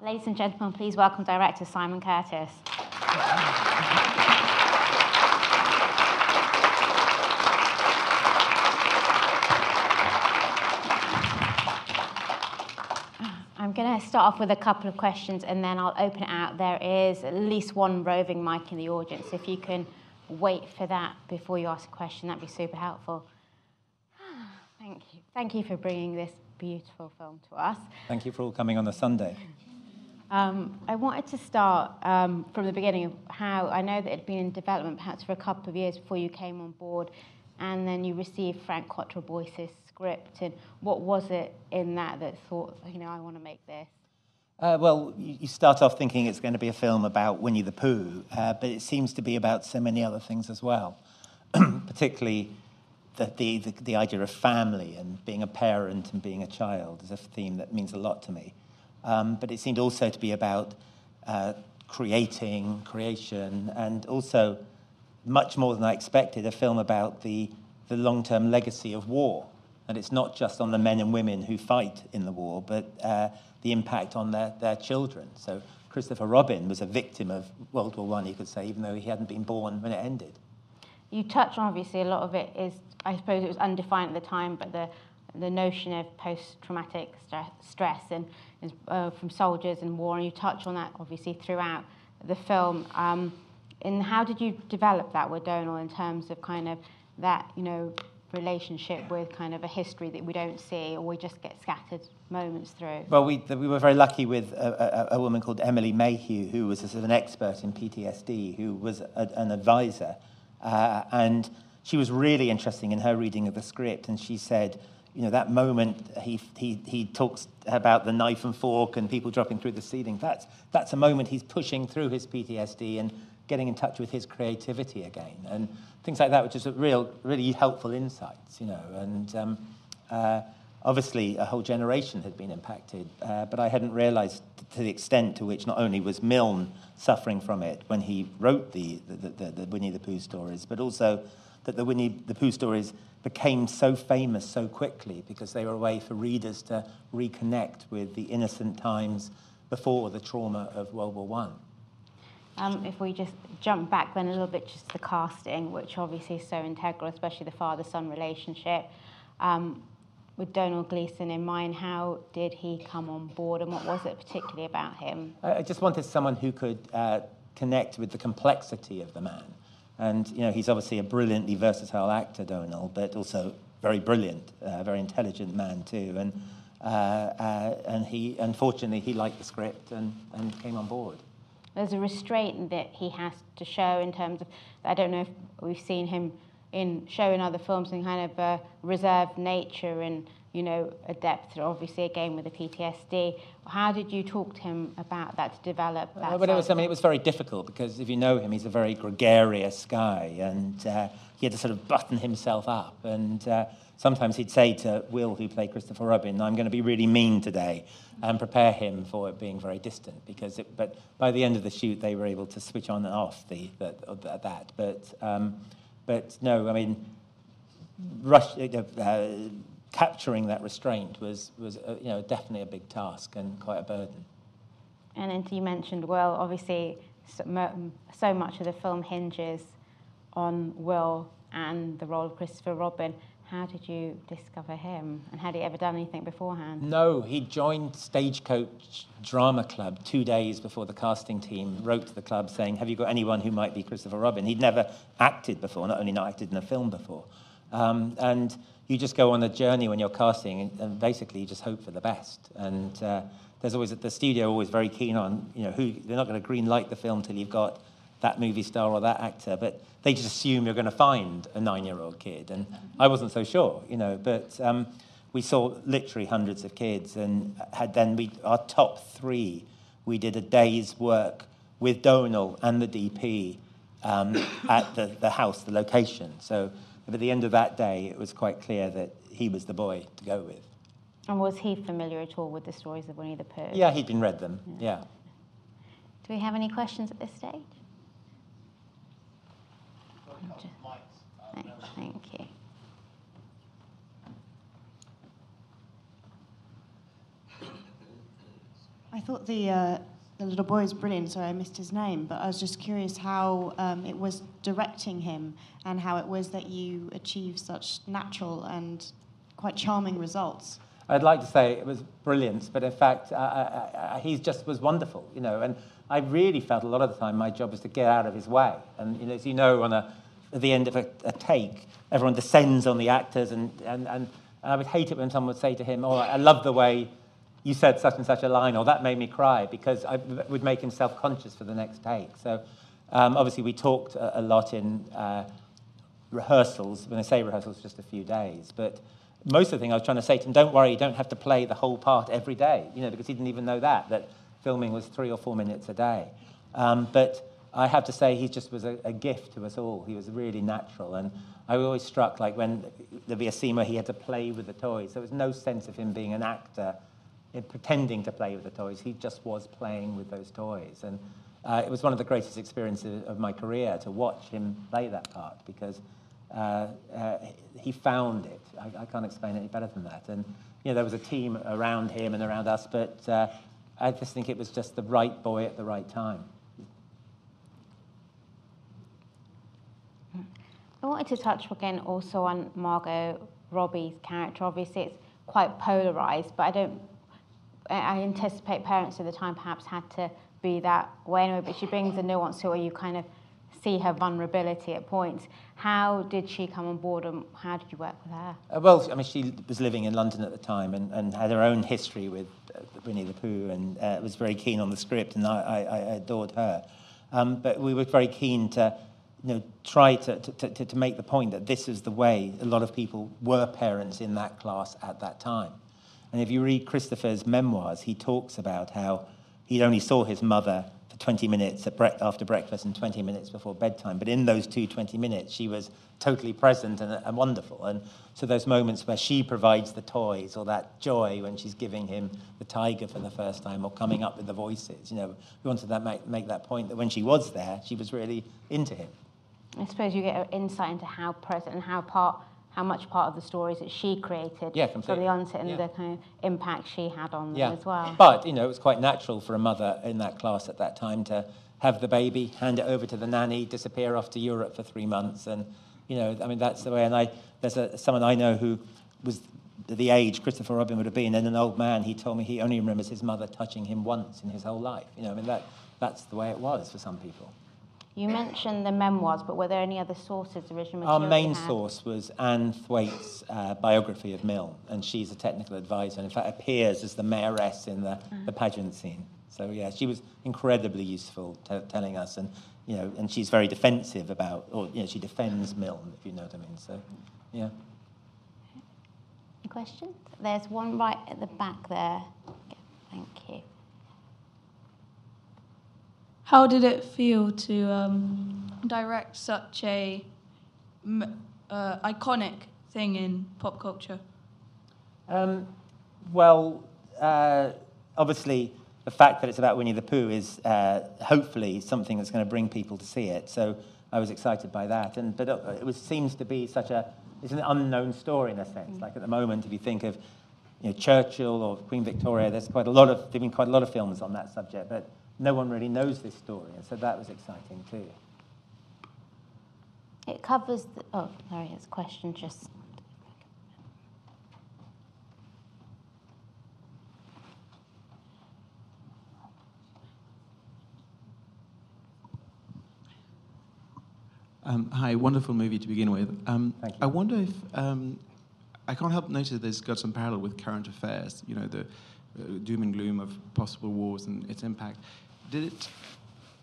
Ladies and gentlemen, please welcome director Simon Curtis. I'm going to start off with a couple of questions and then I'll open it out. There is at least one roving mic in the audience. If you can wait for that before you ask a question, that'd be super helpful. Thank you. Thank you for bringing this beautiful film to us. Thank you for all coming on a Sunday. I wanted to start from the beginning of how I know that it had been in development perhaps for a couple of years before you came on board, and then you received Frank Cottrell-Boyce's script. And what was it in that thought, I want to make this? Well, you start off thinking it's going to be a film about Winnie the Pooh, but it seems to be about so many other things as well, particularly the idea of family and being a parent and being a child is a theme that means a lot to me. But it seemed also to be about creation, and also, much more than I expected, a film about the long-term legacy of war. And it's not just on the men and women who fight in the war, but the impact on their children. So Christopher Robin was a victim of World War I, you could say, even though he hadn't been born when it ended. You touch on, obviously, a lot of it is, I suppose it was undefined at the time, but the notion of post-traumatic stress and from soldiers and war, and you touch on that obviously throughout the film. And how did you develop that with Donal in terms of kind of that, relationship with kind of a history that we don't see, or we just get scattered moments through? Well, we were very lucky with a woman called Emily Mayhew, who was an expert in PTSD, who was an advisor, and she was really interesting in her reading of the script, and she said, that moment he talks about the knife and fork and people dropping through the ceiling, that's a moment he's pushing through his PTSD and getting in touch with his creativity again, and things like that, which is really helpful insights, and obviously a whole generation had been impacted, but I hadn't realised to the extent to which not only was Milne suffering from it when he wrote the Winnie the Pooh stories, but also that the Winnie the Pooh stories became so famous so quickly because they were a way for readers to reconnect with the innocent times before the trauma of World War I. If we just jump back then a little bit, just the casting, which obviously is so integral, especially the father-son relationship. With Donal Gleeson in mind, how did he come on board and what was it particularly about him? I just wanted someone who could connect with the complexity of the man. And, he's obviously a brilliantly versatile actor, Donal, but also very brilliant, very intelligent man too. And he, unfortunately, he liked the script and came on board. There's a restraint that he has to show in terms of, I don't know if we've seen him show in other films in kind of a reserved nature and, a depth, obviously, again, with the PTSD. How did you talk to him about that to develop that? It was very difficult because if you know him, he's a very gregarious guy and he had to sort of button himself up. And sometimes he'd say to Will, who played Christopher Robin, I'm going to be really mean today, and prepare him for it being very distant. But by the end of the shoot, they were able to switch on and off that. But no, capturing that restraint was definitely a big task and quite a burden. And then you mentioned Will. Obviously, so much of the film hinges on Will and the role of Christopher Robin. How did you discover him? And had he ever done anything beforehand? No, he joined Stagecoach Drama Club 2 days before the casting team wrote to the club saying, have you got anyone who might be Christopher Robin? He'd never acted before, not only not acted in a film before. And you just go on a journey when you're casting and basically you just hope for the best. And there's always, the studio always very keen on, they're not going to green light the film till you've got that movie star or that actor, but they just assume you're going to find a 9-year-old kid. And I wasn't so sure, but we saw literally hundreds of kids and our top 3, we did a day's work with Donal and the DP at the house, the location. So at the end of that day, it was quite clear that he was the boy to go with. And was he familiar at all with the stories of Winnie the Pooh? Yeah, he'd been read them, yeah. Do we have any questions at this stage? Thank you. I thought the little boy was brilliant. Sorry, I missed his name, but I was just curious how it was directing him and how it was that you achieved such natural and quite charming results. I'd like to say it was brilliant, but in fact, he just was wonderful, you know. And I really felt a lot of the time my job was to get out of his way. And you know, as you know, at the end of a take, everyone descends on the actors, and I would hate it when someone would say to him, "Oh, I love the way you said such and such a line," or "that made me cry," because I would make him self-conscious for the next take. So obviously we talked a lot in rehearsals. When I say rehearsals, just a few days, but most of the thing I was trying to say to him, don't worry, you don't have to play the whole part every day, you know, because he didn't even know that filming was 3 or 4 minutes a day. But I have to say he just was a gift to us all. He was really natural. And I was always struck, like, when there'd be a scene where he had to play with the toys. There was no sense of him being an actor pretending to play with the toys. He just was playing with those toys. And it was one of the greatest experiences of my career to watch him play that part, because he found it. I can't explain it any better than that. And you know, there was a team around him and around us, but I just think it was just the right boy at the right time. I wanted to touch again also on Margot Robbie's character. Obviously, it's quite polarised, but I anticipate parents at the time perhaps had to be that way anyway, but she brings a nuance to it where you kind of see her vulnerability at points. How did she come on board, and how did you work with her? Well, I mean, she was living in London at the time and had her own history with Winnie the Pooh, and was very keen on the script, and I adored her. But we were very keen to, you know, try to make the point that this is the way a lot of people were parents in that class at that time. And if you read Christopher's memoirs, he talks about how he only saw his mother for 20 minutes after breakfast and 20 minutes before bedtime. But in those 20 minutes, she was totally present and wonderful. And so those moments where she provides the toys, or that joy when she's giving him the tiger for the first time, or coming up with the voices, you know, we wanted to make that point that when she was there, she was really into him. I suppose you get an insight into how present and how much part of the stories that she created from the onset, and the kind of impact she had on them as well. But, you know, it was quite natural for a mother in that class at that time to have the baby, hand it over to the nanny, disappear off to Europe for 3 months. And, you know, I mean, that's the way. And there's someone I know who was the age Christopher Robin would have been, and an old man, he told me he only remembers his mother touching him once in his whole life. You know, I mean, that's the way it was for some people. You mentioned the memoirs, but were there any other sources, original material? Our main source was Anne Thwaite's biography of Milne, and she's a technical advisor, and in fact appears as the mayoress in the pageant scene. So yeah, she was incredibly useful telling us, and you know, and she's very defensive about, or you know, she defends Milne, if you know what I mean. So yeah. Any questions? There's one right at the back there. Thank you. How did it feel to direct such a iconic thing in pop culture? Well, obviously, the fact that it's about Winnie the Pooh is hopefully something that's going to bring people to see it. So I was excited by that. But it seems to be it's an unknown story in a sense. Like at the moment, if you think of, you know, Churchill or Queen Victoria, there's quite a lot of films on that subject, but no one really knows this story, and so that was exciting too. It covers sorry, it's a question just... Hi, wonderful movie to begin with. Thank you. I wonder if, I can't help notice that there's got some parallel with current affairs, you know, the doom and gloom of possible wars and its impact. Did it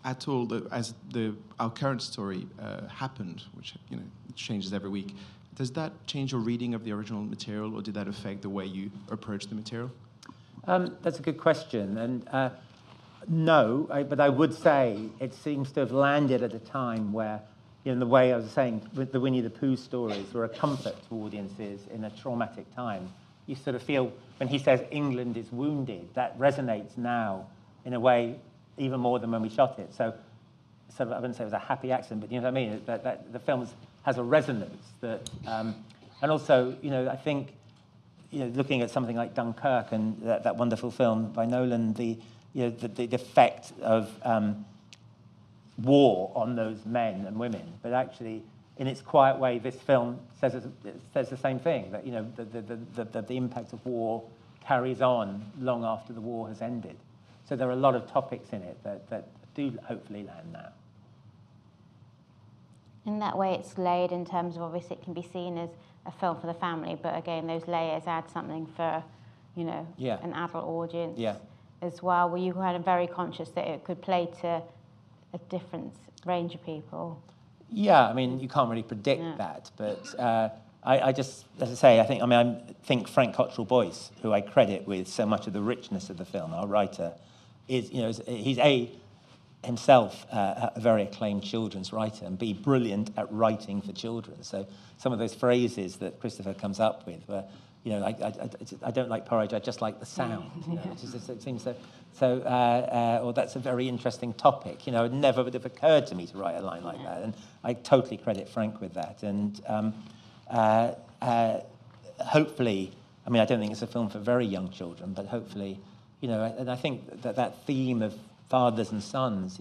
at all, as our current story happened, which, you know, changes every week, does that change your reading of the original material, or did that affect the way you approach the material? That's a good question, and no, but I would say it seems to have landed at a time where, you know, in the way I was saying, with the Winnie the Pooh stories were a comfort to audiences in a traumatic time. You sort of feel, when he says England is wounded, that resonates now in a way even more than when we shot it. So I wouldn't say it was a happy accident, but you know what I mean? That the film has a resonance that, and also, you know, I think, you know, looking at something like Dunkirk and that wonderful film by Nolan, the effect of war on those men and women. But actually, in its quiet way, this film says the same thing, that the impact of war carries on long after the war has ended. So there are a lot of topics in it that do hopefully land now. In that way, it's laid in terms of, obviously, it can be seen as a film for the family, but again, those layers add something for, an adult audience as well. Were you kind of very conscious that it could play to a different range of people? Yeah, I mean, you can't really predict that, but I just, as I say, I think Frank Cottrell Boyce, who I credit with so much of the richness of the film, our writer, he's himself a very acclaimed children's writer, and B, brilliant at writing for children. So some of those phrases that Christopher comes up with were, I don't like porridge, I just like the sound. It seems or that's a very interesting topic. It never would have occurred to me to write a line like that, and I totally credit Frank with that. And hopefully, I don't think it's a film for very young children, but hopefully, and I think that theme of fathers and sons,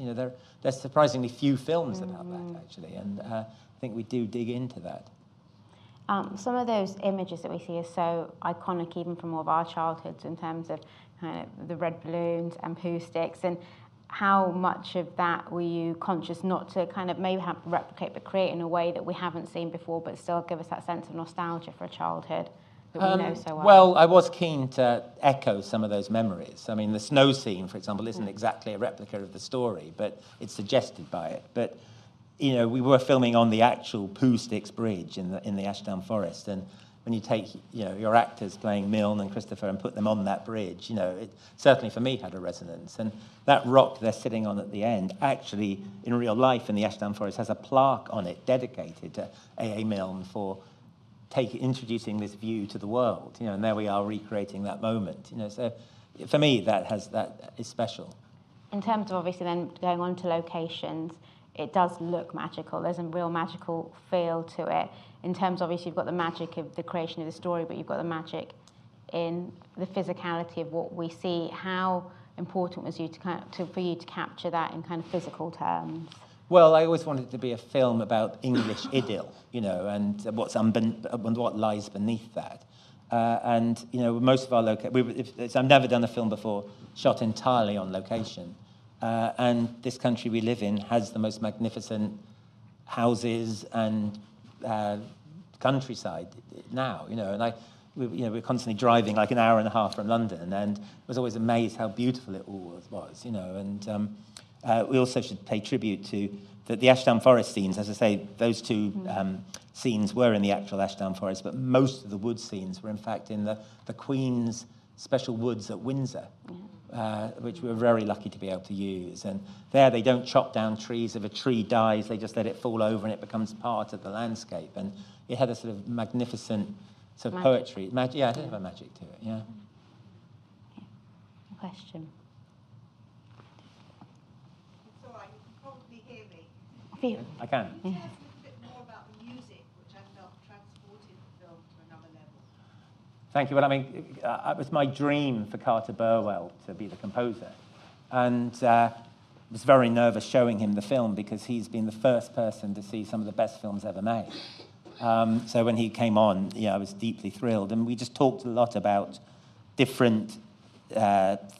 there's surprisingly few films about that, actually, and I think we do dig into that. Some of those images that we see are so iconic, even from all of our childhoods, in terms of kind of the red balloons and poo sticks, and how much of that were you conscious not to kind of maybe have to replicate, but create in a way that we haven't seen before, but still give us that sense of nostalgia for a childhood that we know so well? Well, I was keen to echo some of those memories. I mean, the snow scene, for example, isn't exactly a replica of the story, but it's suggested by it. But we were filming on the actual Pooh Sticks Bridge in the Ashdown Forest, and when you take your actors playing Milne and Christopher and put them on that bridge, it certainly for me had a resonance. And that rock they're sitting on at the end, actually in real life in the Ashdown Forest, has a plaque on it dedicated to A.A. Milne for introducing this view to the world. And there we are recreating that moment. So for me that is special. In terms of obviously then going on to locations, it does look magical. There's a real magical feel to it. In terms of, obviously, you've got the magic of the creation of the story, but you've got the magic in the physicality of what we see. How important was for you to capture that in kind of physical terms? Well, I always wanted it to be a film about English idyll, and what lies beneath that. And most of our I've never done a film before shot entirely on location. And this country we live in has the most magnificent houses and countryside now, and we're constantly driving like an hour and a half from London, and I was always amazed how beautiful it all was, and we also should pay tribute to the Ashdown Forest scenes. As I say, those two scenes were in the actual Ashdown Forest, but most of the wood scenes were in fact in the Queen's special woods at Windsor. Which we were very lucky to be able to use. And there they don't chop down trees. If a tree dies, they just let it fall over and it becomes part of the landscape. And it had a sort of magnificent sort of poetry. It did have a magic to it, yeah. Question? It's all right, you can probably hear me. I can. Can you tell us a little bit more about the music, which I felt transported the film to another level? Thank you. Well, it was my dream for Carter Burwell to be the composer. And I was very nervous showing him the film because he's been the first person to see some of the best films ever made. So when he came on, I was deeply thrilled. And we just talked a lot about different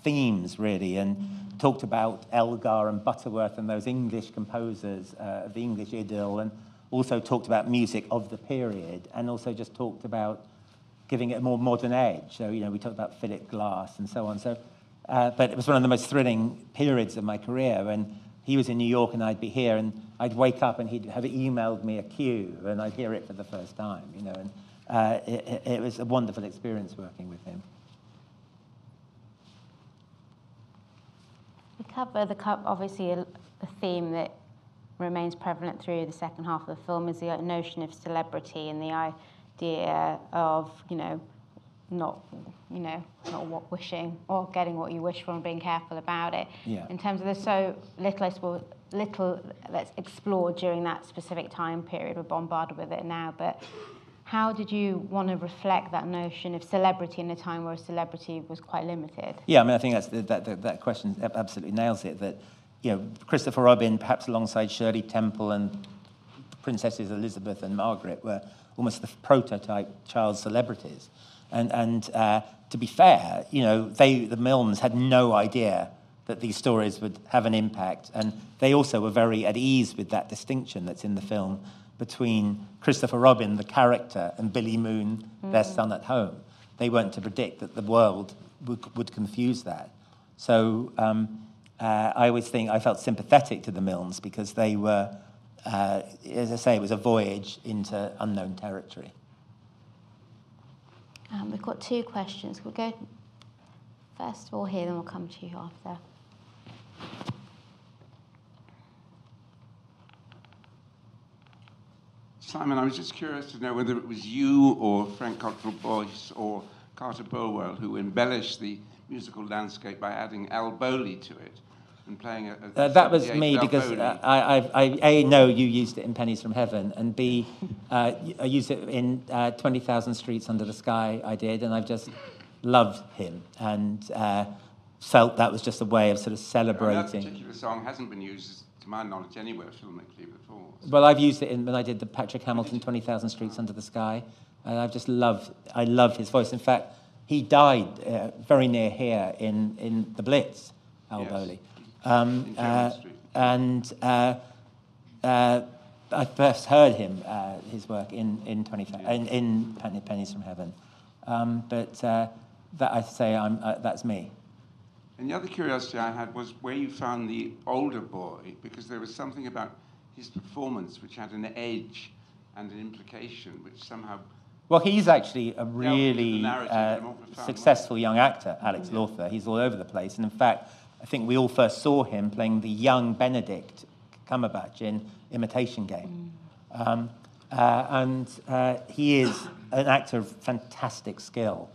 themes, really, and talked about Elgar and Butterworth and those English composers of the English idyll, and also talked about music of the period, and also just talked about giving it a more modern edge. So, we talked about Philip Glass and so on. So, but it was one of the most thrilling periods of my career. And he was in New York and I'd be here, and I'd wake up and he'd have emailed me a cue and I'd hear it for the first time, and it was a wonderful experience working with him. We cover obviously a theme that remains prevalent through the second half of the film is the notion of celebrity and the idea of, not wishing or getting what you wish for and being careful about it. Yeah. In terms of there's so little that's explored during that specific time period. We're bombarded with it now, but how did you want to reflect that notion of celebrity in a time where celebrity was quite limited? Yeah, I mean, I think that question absolutely nails it. That, Christopher Robin, perhaps alongside Shirley Temple and Princesses Elizabeth and Margaret, were almost the prototype child celebrities. And to be fair, the Milnes had no idea that these stories would have an impact, and they also were very at ease with that distinction that's in the film between Christopher Robin, the character, and Billy Moon, their son at home. They weren't to predict that the world would confuse that. So I always think I felt sympathetic to the Milnes because they were, as I say, it was a voyage into unknown territory. We've got 2 questions. We'll go first of all here, then we'll come to you after. Simon, I was just curious to know whether it was you or Frank Cottrell Boyce or Carter Burwell who embellished the musical landscape by adding Al Bowley to it and playing a that was me Al because Bowley. I A, know you used it in Pennies from Heaven, and B, I used it in 20,000 Streets Under the Sky, I did, and I've just loved him and felt that was just a way of sort of celebrating. That particular song hasn't been used, to my knowledge, anywhere filmically before. Well, I've used it when I did the Patrick Hamilton 20,000 Streets Under the Sky, and I love his voice. In fact, he died very near here in the Blitz, Al Bowley. And I first heard his work in Pennies from Heaven. But that I say that's me. And the other curiosity I had was where you found the older boy, because there was something about his performance which had an edge and an implication, which somehow... Well, he's actually a really successful young actor, Alex Lawther. He's all over the place. And in fact, I think we all first saw him playing the young Benedict Cumberbatch in Imitation Game. And he is an actor of fantastic skill,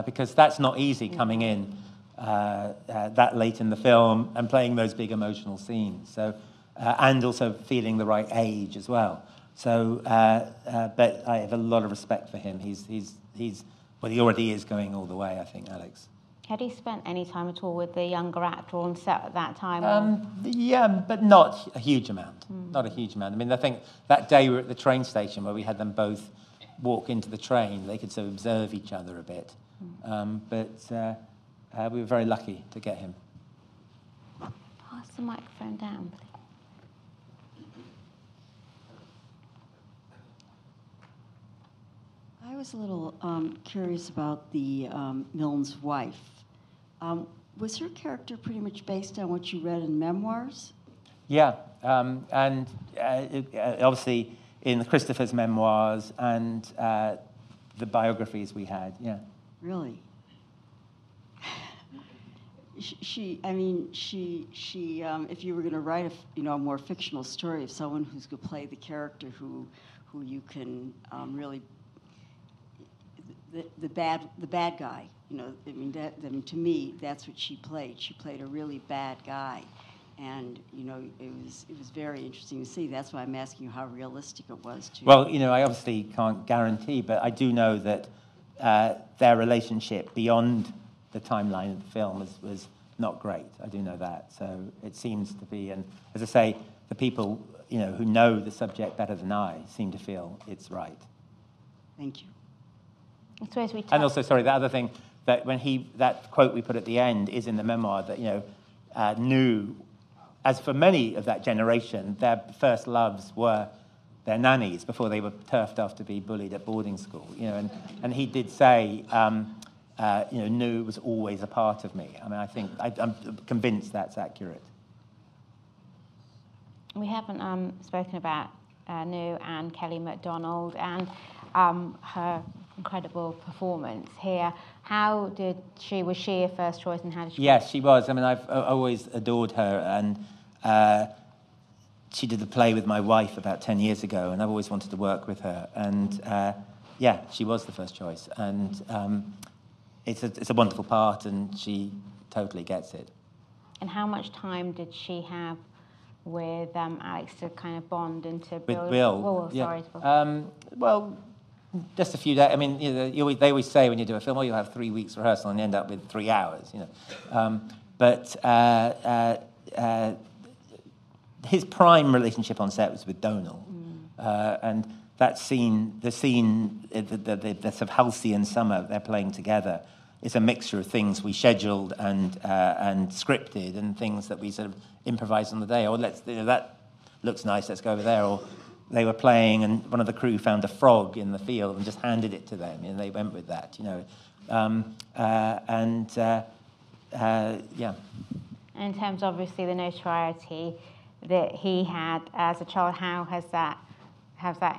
because that's not easy coming in that late in the film and playing those big emotional scenes. So, and also feeling the right age as well. So, but I have a lot of respect for him. He's he already is going all the way, I think, Alex. Had he spent any time at all with the younger actor on set at that time? Yeah, but not a huge amount. Not a huge amount. I mean, I think that day we were at the train station where we had them both walk into the train. They could sort of observe each other a bit. But we were very lucky to get him. Pass the microphone down, please. I was a little curious about the Milne's wife. Was her character pretty much based on what you read in memoirs? Yeah, and obviously in Christopher's memoirs and the biographies we had, yeah. Really? She. If you were going to write a more fictional story of someone who's going to play the character who you can really the bad guy. To me, that's what she played. She played a really bad guy, and it was very interesting to see. That's why I'm asking you how realistic it was. Well, I obviously can't guarantee, but I do know that their relationship beyond the timeline of the film was not great. I do know that. So it seems to be, and as I say, the people who know the subject better than I seem to feel it's right. Thank you. And also, sorry, the other thing that that quote we put at the end is in the memoir that knew, as for many of that generation, their first loves were their nannies before they were turfed off to be bullied at boarding school. And he did say, New was always a part of me. I mean, I think I'm convinced that's accurate. We haven't spoken about New and Kelly MacDonald and her incredible performance here. Was she a first choice, and how did she? Yes, she was. I mean, I've always adored her, and she did the play with my wife about 10 years ago, and I've always wanted to work with her. And she was the first choice, and it's a wonderful part, and she totally gets it. And how much time did she have with Alex to kind of bond and to build? With Bill? Oh, sorry. Well, Just a few days. I mean, they always say when you do a film, you'll have 3 weeks rehearsal and you end up with 3 hours. But his prime relationship on set was with Donal, and that scene, the sort of halcyon summer they're playing together, is a mixture of things we scheduled and scripted, and things that we sort of improvised on the day. Or that looks nice, let's go over there. Or they were playing, and one of the crew found a frog in the field and just handed it to them, and they went with that, yeah. In terms, obviously, the notoriety that he had as a child, how has that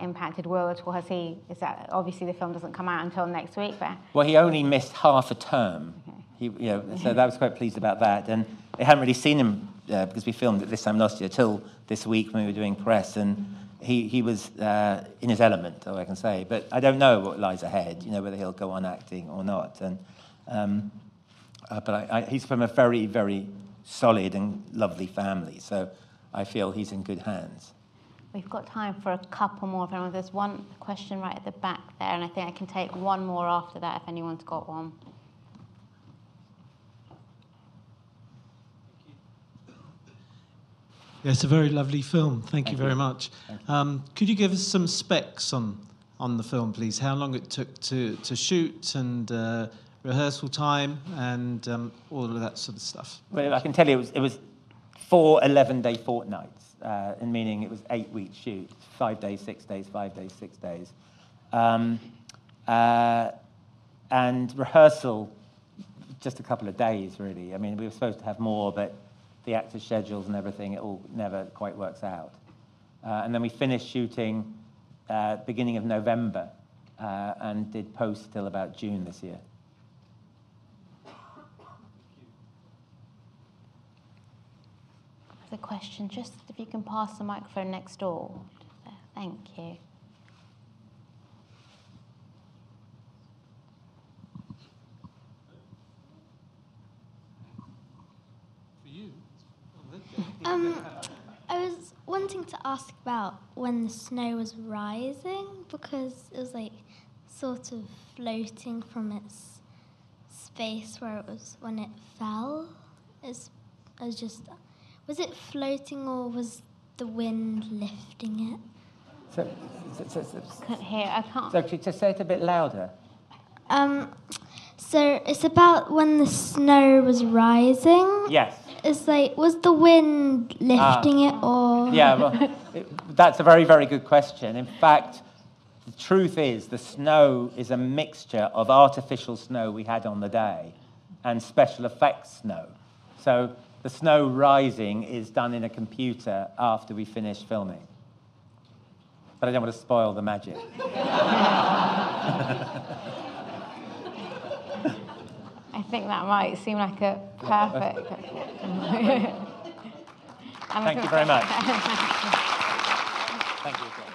impacted Will at all? Is that obviously the film doesn't come out until next week? But well, he only missed half a term. Okay. So I was quite pleased about that. And they hadn't really seen him because we filmed it this time last year till this week when we were doing press, and he was in his element, all I can say. But I don't know what lies ahead. Whether he'll go on acting or not. And but he's from a very, very solid and lovely family, so I feel he's in good hands. We've got time for a couple more. There's one question right at the back there, and I think I can take one more after that if anyone's got one. Yeah, it's a very lovely film. Thank you very much. Could you give us some specs on the film, please? How long it took to shoot, and rehearsal time, and all of that sort of stuff? Well, I can tell you it was 4 11-day fortnights, meaning it was 8 weeks shoot, 5 days, 6 days, 5 days, 6 days. And rehearsal, just a couple of days, really. I mean, we were supposed to have more, but the actors' schedules and everything, it all never quite works out. And then we finished shooting beginning of November and did post till about June this year. The question, just if you can pass the microphone next door. Thank you. For you? I was wanting to ask about when the snow was rising, because it was like sort of floating from its space where it was when it fell. Was it floating, or was the wind lifting it? So I can't hear. I can't. So just say it a bit louder. So it's about when the snow was rising. Yes. It's like, was the wind lifting it, or? Yeah, well, that's a very, very good question. In fact, the truth is the snow is a mixture of artificial snow we had on the day and special effects snow. So the snow rising is done in a computer after we finish filming. But I don't want to spoil the magic. I think that might seem like a perfect... Thank you very much. Thank you.